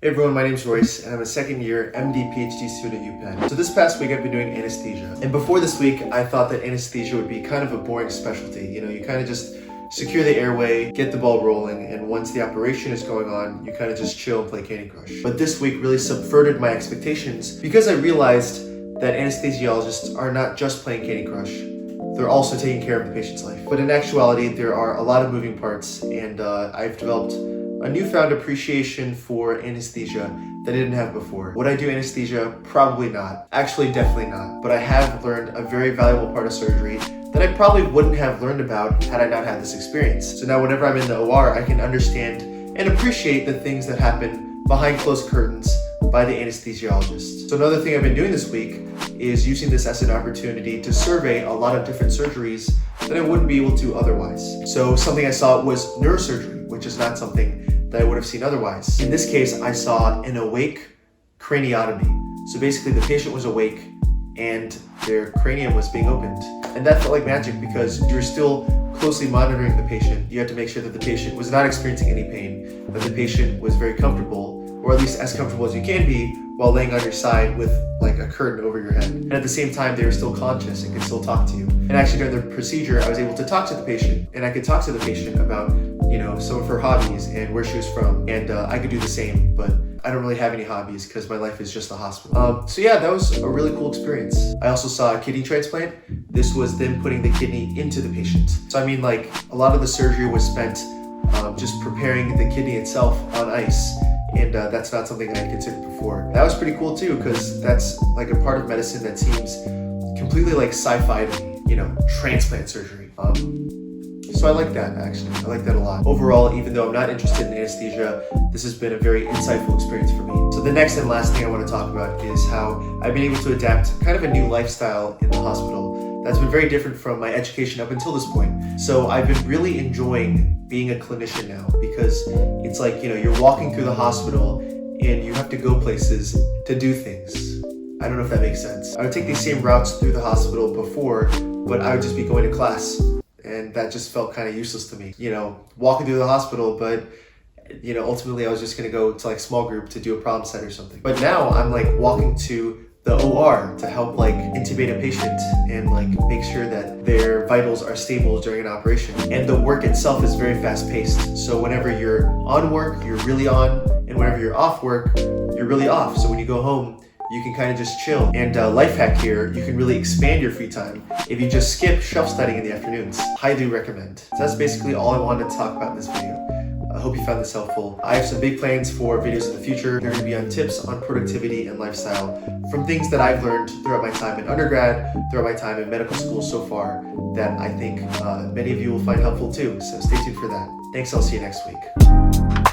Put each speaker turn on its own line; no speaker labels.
Hey everyone, my name is Royce, and I'm a second year MD PhD student at UPenn. So this past week I've been doing anesthesia. And before this week, I thought that anesthesia would be kind of a boring specialty. You know, you kind of just secure the airway, get the ball rolling, and once the operation is going on, you kind of just chill and play Candy Crush. But this week really subverted my expectations because I realized that anesthesiologists are not just playing Candy Crush. They're also taking care of the patient's life. But in actuality, there are a lot of moving parts, and I've developed a newfound appreciation for anesthesia that I didn't have before. Would I do anesthesia? Probably not. Actually, definitely not. But I have learned a very valuable part of surgery that I probably wouldn't have learned about had I not had this experience. So now whenever I'm in the OR, I can understand and appreciate the things that happen behind closed curtains by the anesthesiologist. So another thing I've been doing this week is using this as an opportunity to survey a lot of different surgeries that I wouldn't be able to otherwise. So something I saw was neurosurgery, which is not something that I would have seen otherwise. In this case, I saw an awake craniotomy. So basically the patient was awake and their cranium was being opened. And that felt like magic because you're still closely monitoring the patient. You had to make sure that the patient was not experiencing any pain, that the patient was very comfortable, or at least as comfortable as you can be while laying on your side with like a curtain over your head. And at the same time, they were still conscious and could still talk to you. And actually during the procedure, I was able to talk to the patient, and I could talk to the patient about, some of her hobbies and where she was from. And I could do the same, but I don't really have any hobbies because my life is just the hospital. So yeah, that was a really cool experience. I also saw a kidney transplant. This was them putting the kidney into the patient. So I mean, like, a lot of the surgery was spent just preparing the kidney itself on ice. And that's not something that I considered before. That was pretty cool too, because that's like a part of medicine that seems completely like sci-fi to me, transplant surgery. So I like that, actually. I like that a lot. Overall, even though I'm not interested in anesthesia, this has been a very insightful experience for me. So the next and last thing I want to talk about is how I've been able to adapt kind of a new lifestyle in the hospital that's been very different from my education up until this point. So I've been really enjoying being a clinician now because it's like, you're walking through the hospital and you have to go places to do things. I don't know if that makes sense. I would take these same routes through the hospital before, but I would just be going to class. And that just felt kind of useless to me, walking through the hospital, but ultimately I was just gonna go to like small group to do a problem set or something. But now I'm like walking to the OR to help like intubate a patient and like make sure that their vitals are stable during an operation. And the work itself is very fast paced. So whenever you're on work, you're really on, and whenever you're off work, you're really off. So when you go home, you can kind of just chill. And life hack here, you can really expand your free time if you just skip shelf studying in the afternoons. Highly recommend. So that's basically all I wanted to talk about in this video. I hope you found this helpful. I have some big plans for videos in the future. They're gonna be on tips on productivity and lifestyle from things that I've learned throughout my time in undergrad, throughout my time in medical school so far, that I think many of you will find helpful too. So stay tuned for that. Thanks, I'll see you next week.